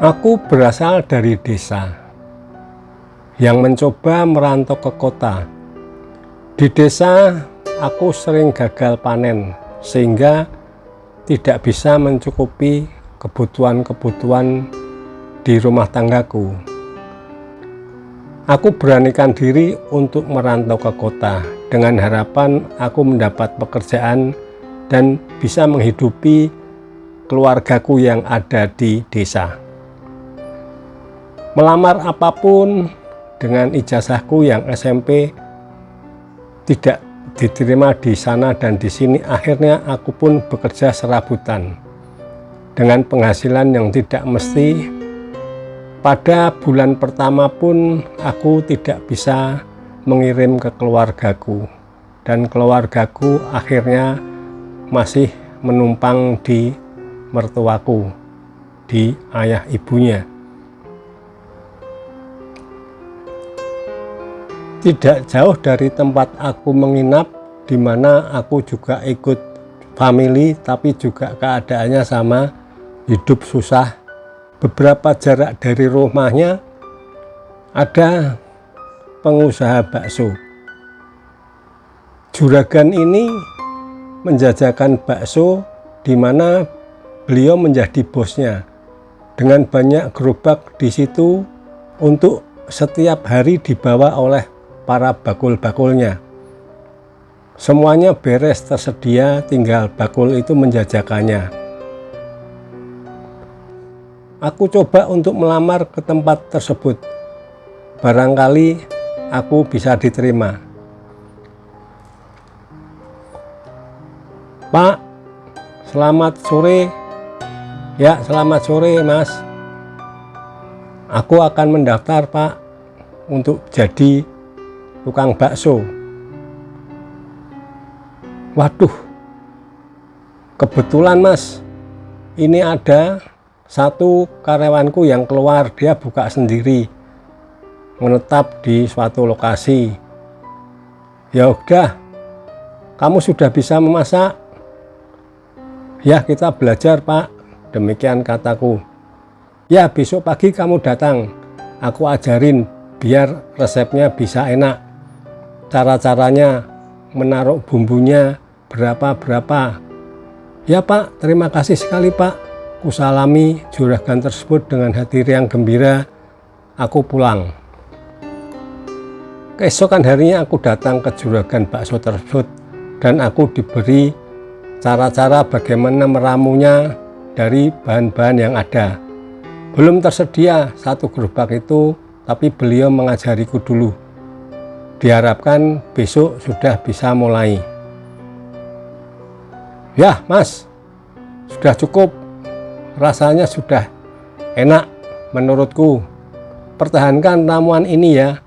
Aku berasal dari desa yang mencoba merantau ke kota. Di desa, aku sering gagal panen sehingga tidak bisa mencukupi kebutuhan-kebutuhan di rumah tanggaku. Aku beranikan diri untuk merantau ke kota dengan harapan aku mendapat pekerjaan dan bisa menghidupi keluargaku yang ada di desa. Melamar apapun dengan ijazahku yang SMP tidak diterima di sana dan di sini. Akhirnya aku pun bekerja serabutan dengan penghasilan yang tidak mesti. Pada bulan pertama pun aku tidak bisa mengirim ke keluargaku, dan keluargaku akhirnya masih menumpang di mertuaku, di ayah ibunya. Tidak jauh dari tempat aku menginap, di mana aku juga ikut family, tapi juga keadaannya sama, hidup susah. Beberapa jarak dari rumahnya ada pengusaha bakso. Juragan ini menjajakan bakso, di mana beliau menjadi bosnya, dengan banyak gerobak di situ untuk setiap hari dibawa oleh para bakul-bakulnya. Semuanya beres tersedia, tinggal bakul itu menjajakannya. Aku coba untuk melamar ke tempat tersebut. Barangkali aku bisa diterima. Pak, selamat sore. Ya, selamat sore, Mas. Aku akan mendaftar, Pak, untuk jadi tukang bakso. Waduh, kebetulan Mas, ini ada satu karyawanku yang keluar, dia buka sendiri, menetap di suatu lokasi. Ya udah, kamu sudah bisa memasak? Ya, kita belajar, Pak. Demikian kataku. Ya, besok pagi kamu datang, aku ajarin biar resepnya bisa enak. Cara-caranya, menaruh bumbunya berapa-berapa. Ya Pak, terima kasih sekali Pak. Kusalami juragan tersebut dengan hati riang gembira. Aku pulang. Keesokan harinya aku datang ke juragan bakso tersebut, dan aku diberi cara-cara bagaimana meramunya dari bahan-bahan yang ada. Belum tersedia satu gerobak itu, tapi beliau mengajariku dulu. Diharapkan besok sudah bisa mulai. Ya Mas, sudah cukup, rasanya sudah enak menurutku. Pertahankan ramuan ini ya,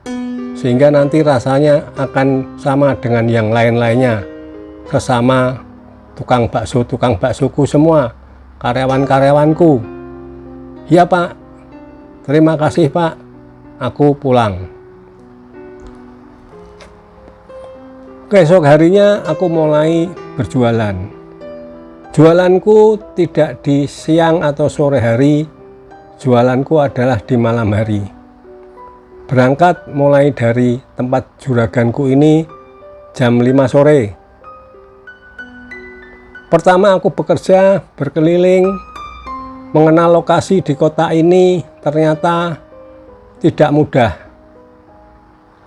sehingga nanti rasanya akan sama dengan yang lain-lainnya, sesama tukang baksoku semua, karyawan-karyawanku. Ya Pak, terima kasih Pak. Aku pulang. Keesok harinya aku mulai berjualan. Jualanku tidak di siang atau sore hari, jualanku adalah di malam hari. Berangkat mulai dari tempat juraganku ini jam 5 sore. Pertama aku bekerja berkeliling, mengenal lokasi di kota ini ternyata tidak mudah.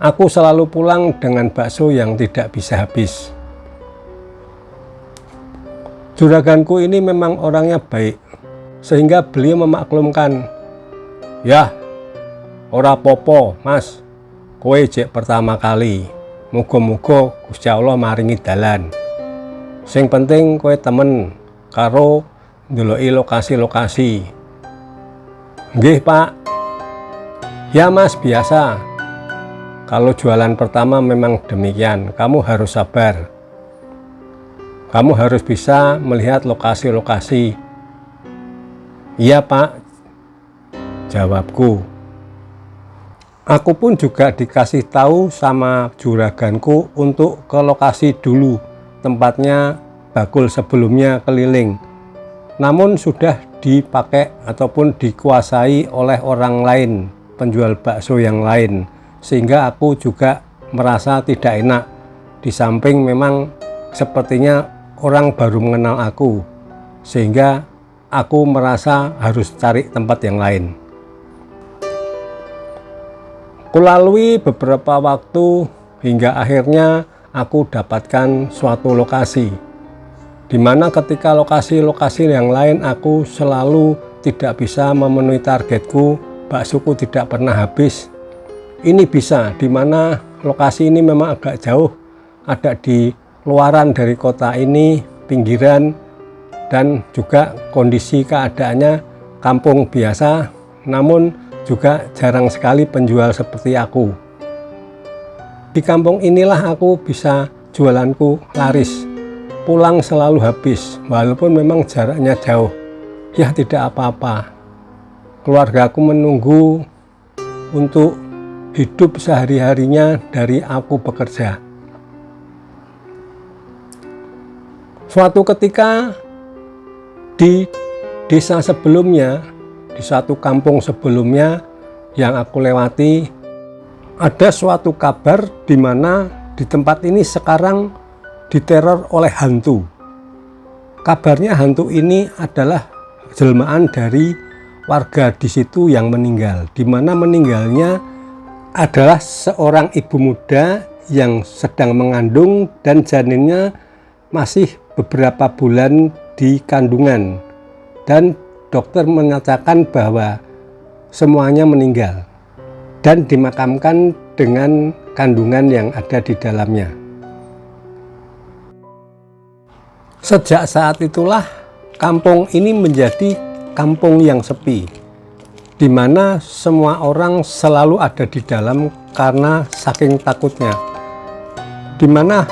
Aku selalu pulang dengan bakso yang tidak bisa habis. Juraganku ini memang orangnya baik, sehingga beliau memaklumkan, "Ya, ora popo mas, kowe jek pertama kali, muga-muga Gusti Allah maringi dalan. Sing penting kowe temen karo ndeloki lokasi-lokasi." "Nggih Pak." "Ya Mas, biasa. Kalau jualan pertama memang demikian, kamu harus sabar. Kamu harus bisa melihat lokasi-lokasi." "Iya Pak," jawabku. Aku pun juga dikasih tahu sama juraganku untuk ke lokasi dulu, tempatnya bakul sebelumnya keliling. Namun sudah dipakai ataupun dikuasai oleh orang lain, penjual bakso yang lain, sehingga aku juga merasa tidak enak. Di samping memang sepertinya orang baru mengenal aku, sehingga aku merasa harus cari tempat yang lain. Kulalui beberapa waktu hingga akhirnya aku dapatkan suatu lokasi, di mana ketika lokasi-lokasi yang lain aku selalu tidak bisa memenuhi targetku, baksoku tidak pernah habis. Ini bisa, di mana lokasi ini memang agak jauh, ada di luaran dari kota ini, pinggiran, dan juga kondisi keadaannya kampung biasa, namun juga jarang sekali penjual seperti aku. Di kampung inilah aku bisa jualanku laris, pulang selalu habis, walaupun memang jaraknya jauh. Ya tidak apa-apa, keluargaku menunggu untuk hidup sehari-harinya dari aku bekerja. Suatu ketika di desa sebelumnya, di satu kampung sebelumnya yang aku lewati, ada suatu kabar di mana di tempat ini sekarang diteror oleh hantu. Kabarnya hantu ini adalah jelmaan dari warga di situ yang meninggal, di mana meninggalnya adalah seorang ibu muda yang sedang mengandung dan janinnya masih beberapa bulan di kandungan, dan dokter menyatakan bahwa semuanya meninggal dan dimakamkan dengan kandungan yang ada di dalamnya. Sejak saat itulah kampung ini menjadi kampung yang sepi, di mana semua orang selalu ada di dalam karena saking takutnya, di mana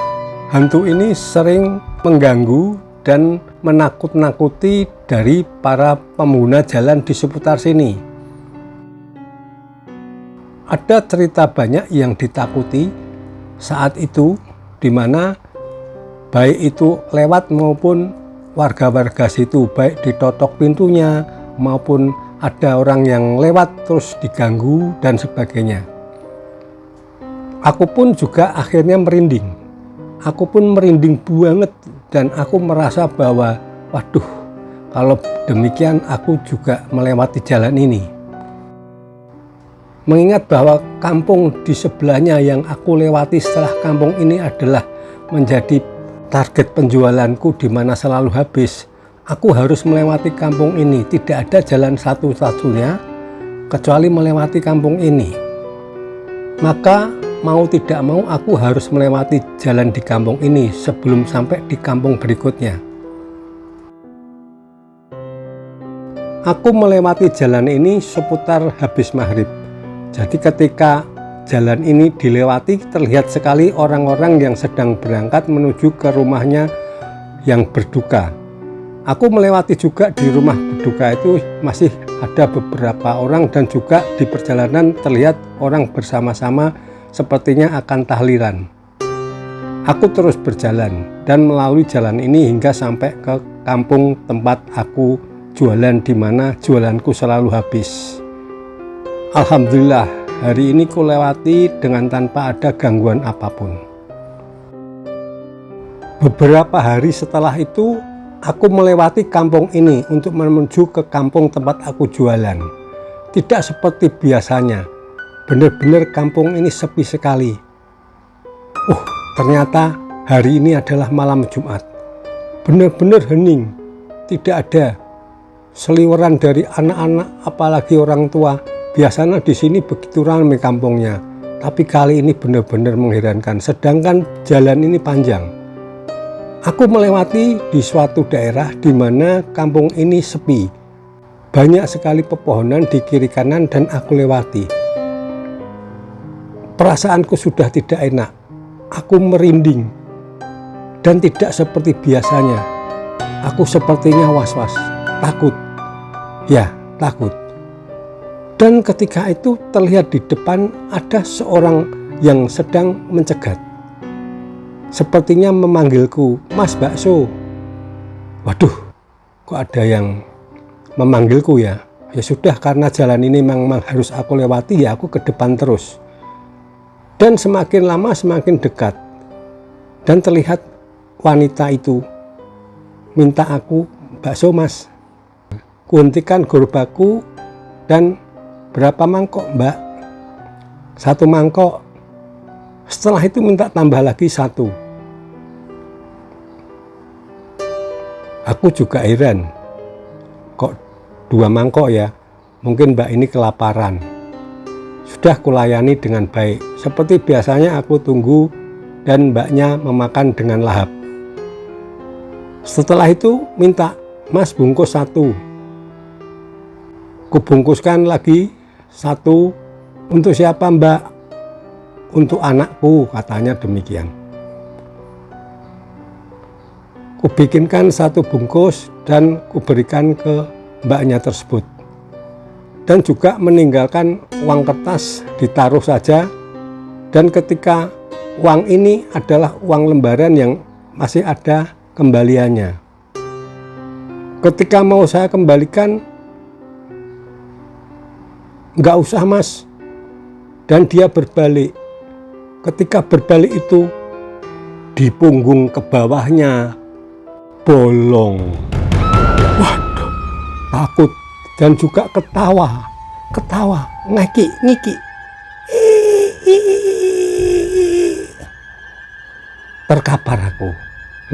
hantu ini sering mengganggu dan menakut-nakuti dari para pengguna jalan di seputar sini. Ada cerita banyak yang ditakuti saat itu, di mana baik itu lewat maupun warga-warga situ, baik ditotok pintunya maupun ada orang yang lewat terus diganggu dan sebagainya. Aku pun juga akhirnya merinding. Aku pun merinding banget, dan aku merasa bahwa waduh, kalau demikian aku juga melewati jalan ini. Mengingat bahwa kampung di sebelahnya yang aku lewati setelah kampung ini adalah menjadi target penjualanku, di mana selalu habis, aku harus melewati kampung ini. Tidak ada jalan satu-satunya kecuali melewati kampung ini. Maka mau tidak mau aku harus melewati jalan di kampung ini sebelum sampai di kampung berikutnya. Aku melewati jalan ini seputar habis maghrib. Jadi ketika jalan ini dilewati, terlihat sekali orang-orang yang sedang berangkat menuju ke rumahnya yang berduka. Aku melewati juga di rumah berduka itu masih ada beberapa orang, dan juga di perjalanan terlihat orang bersama-sama sepertinya akan tahlilan. Aku terus berjalan dan melalui jalan ini hingga sampai ke kampung tempat aku jualan, di mana jualanku selalu habis. Alhamdulillah, hari ini ku lewati dengan tanpa ada gangguan apapun. Beberapa hari setelah itu, aku melewati kampung ini untuk menuju ke kampung tempat aku jualan. Tidak seperti biasanya, benar-benar kampung ini sepi sekali. Ternyata hari ini adalah malam Jumat. benar-benar hening, tidak ada seliweran dari anak-anak apalagi orang tua. Biasanya di sini begitu ramai kampungnya, tapi kali ini benar-benar mengherankan. Sedangkan jalan ini panjang. Aku melewati di suatu daerah di mana kampung ini sepi. Banyak sekali pepohonan di kiri kanan dan aku lewati. Perasaanku sudah tidak enak. Aku merinding dan tidak seperti biasanya. Aku sepertinya was-was, takut. Ya, takut. Dan ketika itu terlihat di depan ada seorang yang sedang mencegat. Sepertinya memanggilku, "Mas Bakso." Waduh, kok ada yang memanggilku ya? Ya sudah, karena jalan ini memang harus aku lewati, ya aku ke depan terus. Dan semakin lama semakin dekat. Dan terlihat wanita itu minta aku, "Bakso Mas." Kuhentikan gerobakku dan "Berapa mangkok Mbak?" "1 mangkok." Setelah itu minta tambah lagi 1. Aku juga heran, kok 2 mangkok ya? Mungkin Mbak ini kelaparan. Sudah kulayani dengan baik. Seperti biasanya aku tunggu dan Mbaknya memakan dengan lahap. Setelah itu minta, "Mas bungkus 1. Kubungkuskan lagi 1. "Untuk siapa Mbak?" "Untuk anakku," katanya demikian. Kubikinkan 1 bungkus dan kuberikan ke mbaknya tersebut. Dan juga meninggalkan uang kertas ditaruh saja. Dan ketika uang ini adalah uang lembaran yang masih ada kembaliannya. Ketika mau saya kembalikan, "Nggak usah Mas." Dan dia berbalik. Ketika berbalik itu, di punggung ke bawahnya bolong. Waduh, takut dan juga ketawa, ngiki. Terkapar aku,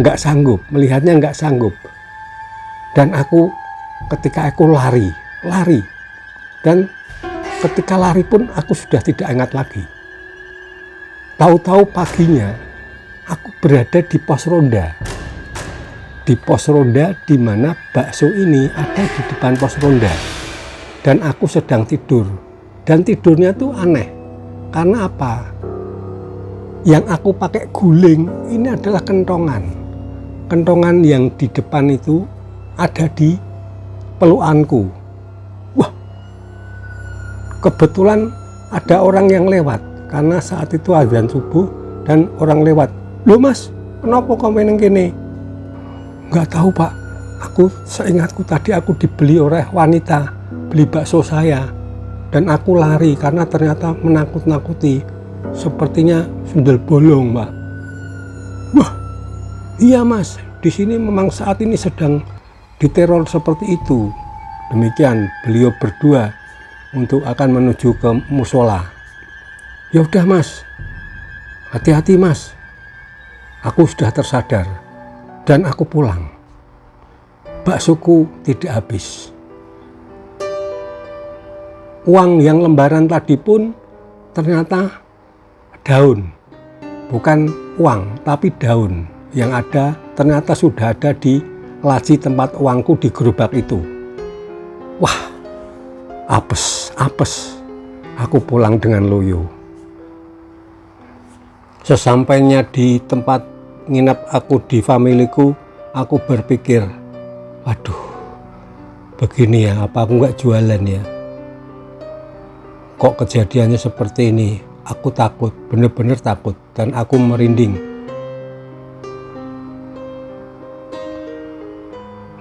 nggak sanggup, melihatnya nggak sanggup. Dan aku ketika aku lari. Dan ketika lari pun aku sudah tidak ingat lagi. Tahu-tahu paginya aku berada di pos ronda. Di pos ronda di mana bakso ini ada di depan pos ronda. Dan aku sedang tidur. Dan tidurnya tuh aneh. Karena apa? Yang aku pakai guling ini adalah kentongan. Kentongan yang di depan itu ada di pelukanku. Wah, kebetulan ada orang yang lewat. Karena saat itu azan subuh dan orang lewat. "Loh Mas, kenapa kamu neng kene?" "Nggak tahu Pak, aku seingatku tadi aku dibeli oleh wanita, beli bakso saya. Dan aku lari karena ternyata menakut-nakuti. Sepertinya sundel bolong Pak." "Wah, iya Mas, di sini memang saat ini sedang diteror seperti itu." Demikian beliau berdua untuk akan menuju ke musola. "Ya udah Mas, hati-hati Mas." Aku sudah tersadar dan aku pulang. Baksoku tidak habis. Uang yang lembaran tadi pun ternyata daun, bukan uang tapi daun. Yang ada ternyata sudah ada di laci tempat uangku di gerobak itu. Wah, apes. Aku pulang dengan loyo. Sesampainya di tempat nginap aku di familiku, aku berpikir, waduh, begini ya, apa aku nggak jualan ya? Kok kejadiannya seperti ini? Aku takut, benar-benar takut, dan aku merinding.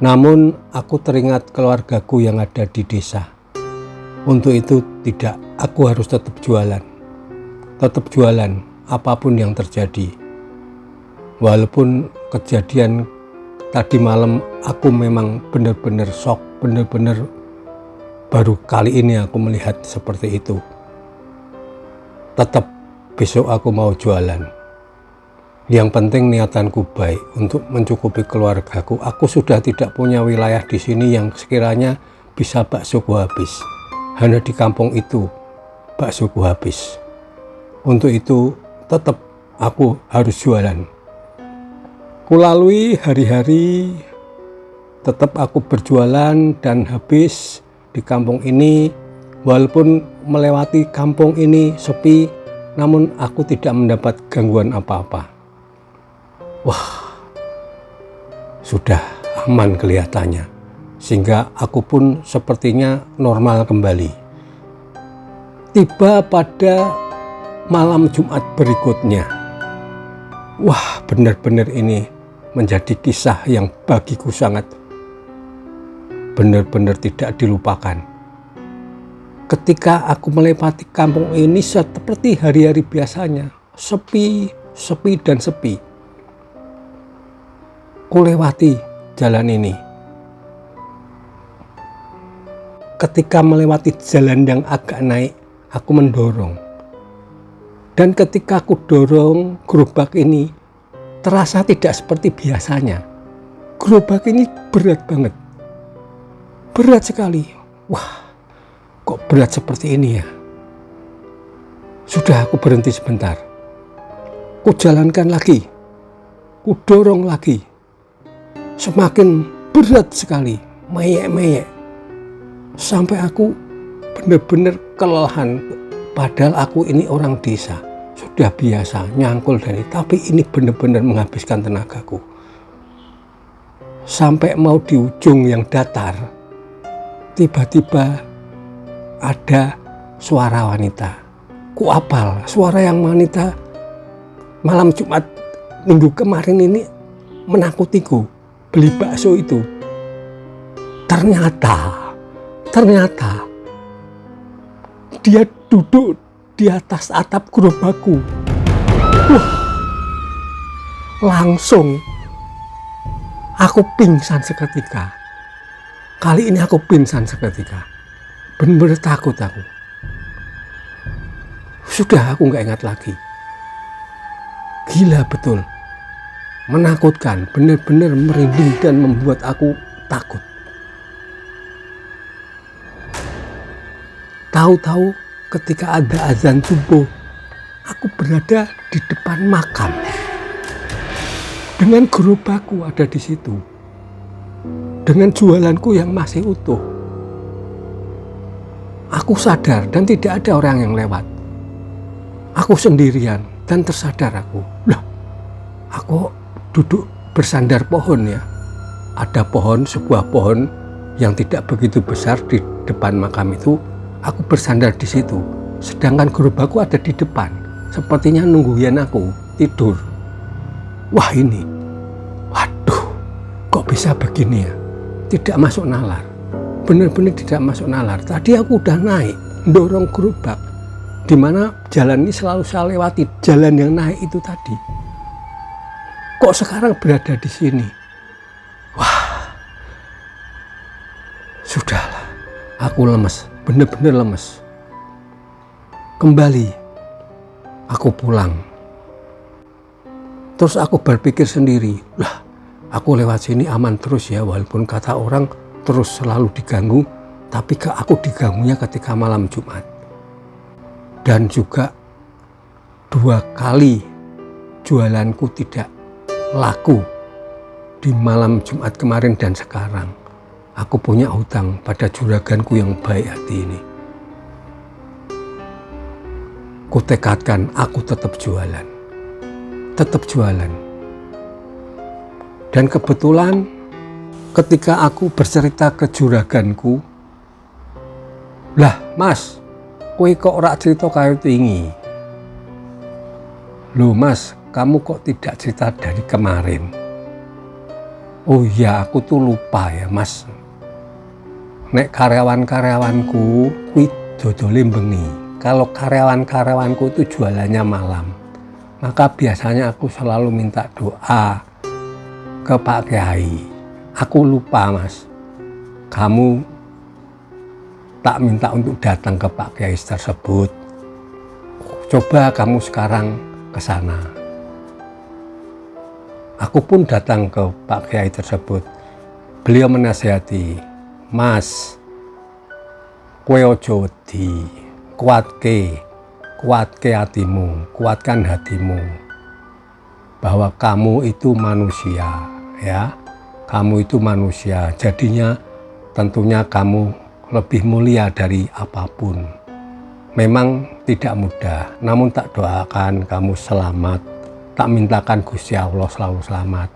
Namun aku teringat keluargaku yang ada di desa. Untuk itu tidak, aku harus tetap jualan. Tetap jualan apapun yang terjadi. Walaupun kejadian tadi malam aku memang benar-benar shock, benar-benar baru kali ini aku melihat seperti itu. Tetap besok aku mau jualan. Yang penting niatanku baik untuk mencukupi keluargaku. Aku sudah tidak punya wilayah di sini yang sekiranya bisa baksoku habis. Hanya di kampung itu baksoku habis. Untuk itu tetap aku harus jualan. Kulalui hari-hari, tetap aku berjualan dan habis di kampung ini. Walaupun melewati kampung ini sepi, namun aku tidak mendapat gangguan apa-apa. Wah, sudah aman kelihatannya, sehingga aku pun sepertinya normal kembali. Tiba pada malam Jumat berikutnya, wah, benar-benar ini menjadi kisah yang bagiku sangat benar-benar tidak dilupakan. Ketika aku melewati kampung ini seperti hari-hari biasanya, sepi dan sepi. Kulewati jalan ini. Ketika melewati jalan yang agak naik, aku mendorong. Dan ketika aku dorong gerobak ini, terasa tidak seperti biasanya. Gerobak ini berat banget. Berat sekali. Wah, kok berat seperti ini ya? Sudah, aku berhenti sebentar. Ku jalankan lagi. Ku dorong lagi. Semakin berat sekali, meyek-meyek, sampai aku benar-benar kelelahan. Padahal aku ini orang desa, sudah biasa nyangkul dari, tapi ini benar-benar menghabiskan tenagaku. Sampai mau di ujung yang datar, tiba-tiba ada suara wanita. Ku apal suara yang wanita malam Jumat minggu kemarin ini menakutiku. Beli bakso itu, ternyata dia duduk di atas atap gerobakku. Langsung aku pingsan seketika. Kali ini aku pingsan seketika, benar-benar takut aku. Sudah, aku nggak ingat lagi. Gila betul. Menakutkan, benar-benar merinding dan membuat aku takut. Tahu-tahu ketika ada azan subuh, aku berada di depan makam. Dengan gerobakku ada di situ. Dengan jualanku yang masih utuh. Aku sadar dan tidak ada orang yang lewat. Aku sendirian dan tersadar aku. Loh, aku duduk bersandar pohon ya. Ada pohon, sebuah pohon yang tidak begitu besar di depan makam itu. Aku bersandar di situ. Sedangkan gerobakku ada di depan. Sepertinya nungguin aku tidur. Wah ini, waduh, kok bisa begini ya? Tidak masuk nalar. Benar-benar tidak masuk nalar. Tadi aku udah naik, dorong gerobak. Dimana jalan ini selalu saya lewati, jalan yang naik itu tadi. Kok sekarang berada di sini? Wah, sudahlah, aku lemes, benar-benar lemes. Kembali, aku pulang. Terus aku berpikir sendiri, lah, aku lewat sini aman terus ya, walaupun kata orang terus selalu diganggu, tapi aku diganggunya ketika malam Jumat. Dan juga 2 kali jualanku tidak laku di malam Jumat kemarin dan sekarang. Aku punya hutang pada juraganku yang baik hati ini. Kutekadkan aku tetap jualan. Tetap jualan. Dan kebetulan ketika aku bercerita ke juraganku, lah mas, kowe kok ora cerita kaya wingi? Loh mas, kamu kok tidak cerita dari kemarin? Oh iya, aku tuh lupa ya mas. Nek karyawan-karyawanku kuwi dodole bengi. Kalau karyawan-karyawanku itu jualannya malam. Maka biasanya aku selalu minta doa ke Pak Kiai. Aku lupa mas. Kamu tak minta untuk datang ke Pak Kiai tersebut. Coba kamu sekarang ke sana. Aku pun datang ke Pak Kiai tersebut. Beliau menasihati, "Mas, kowe ojo wedi, kuatke hatimu, kuatkan hatimu, bahwa kamu itu manusia, ya. Kamu itu manusia, jadinya tentunya kamu lebih mulia dari apapun. Memang tidak mudah, namun tak doakan kamu selamat, tak mintakan Gusti Allah selalu selamat.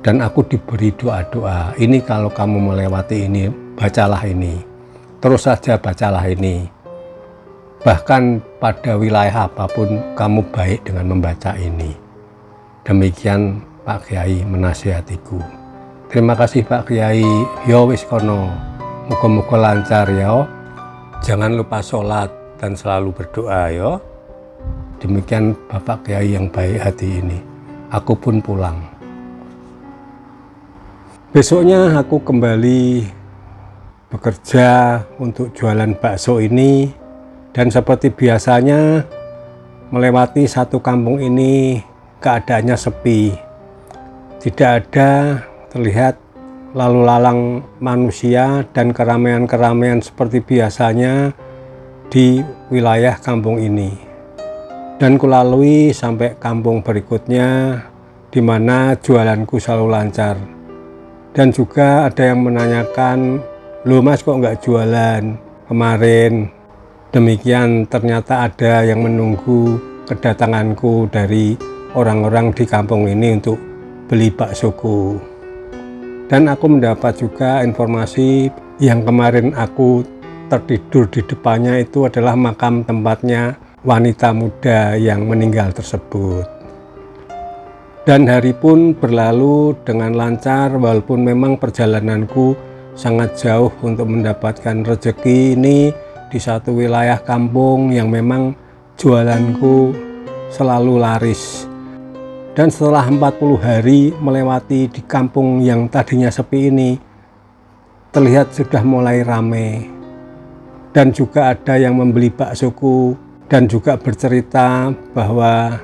Dan aku diberi doa-doa, ini kalau kamu melewati ini, bacalah ini, terus saja bacalah ini. Bahkan pada wilayah apapun, kamu baik dengan membaca ini." Demikian Pak Kiai menasihatiku. Terima kasih Pak Kiai. Yo wis kono, muga-muga lancar ya. Jangan lupa sholat dan selalu berdoa ya. Demikian Bapak Kiai yang baik hati ini. Aku pun pulang. Besoknya aku kembali bekerja untuk jualan bakso ini, dan seperti biasanya melewati satu kampung ini keadaannya sepi. Tidak ada terlihat lalu lalang manusia dan keramaian-keramaian seperti biasanya di wilayah kampung ini. Dan kulalui sampai kampung berikutnya di mana jualanku selalu lancar. Dan juga ada yang menanyakan, "Loh Mas, kok nggak jualan kemarin?" Demikian, ternyata ada yang menunggu kedatanganku dari orang-orang di kampung ini untuk beli baksoku. Dan aku mendapat juga informasi yang kemarin aku tertidur di depannya itu adalah makam tempatnya wanita muda yang meninggal tersebut. Dan hari pun berlalu dengan lancar, walaupun memang perjalananku sangat jauh untuk mendapatkan rezeki ini di satu wilayah kampung yang memang jualanku selalu laris. Dan setelah 40 hari melewati di kampung yang tadinya sepi ini, terlihat sudah mulai ramai. Dan juga ada yang membeli baksoku dan juga bercerita bahwa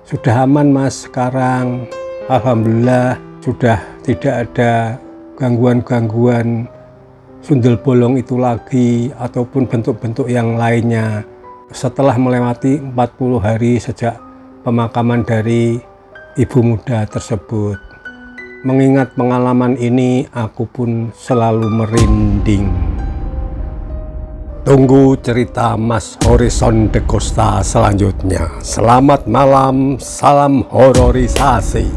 sudah aman Mas sekarang. Alhamdulillah sudah tidak ada gangguan-gangguan sundel bolong itu lagi ataupun bentuk-bentuk yang lainnya. Setelah melewati 40 hari sejak pemakaman dari ibu muda tersebut. Mengingat pengalaman ini, aku pun selalu merinding. Tunggu cerita Mas Horizon de Costa selanjutnya. Selamat malam, salam hororisasi.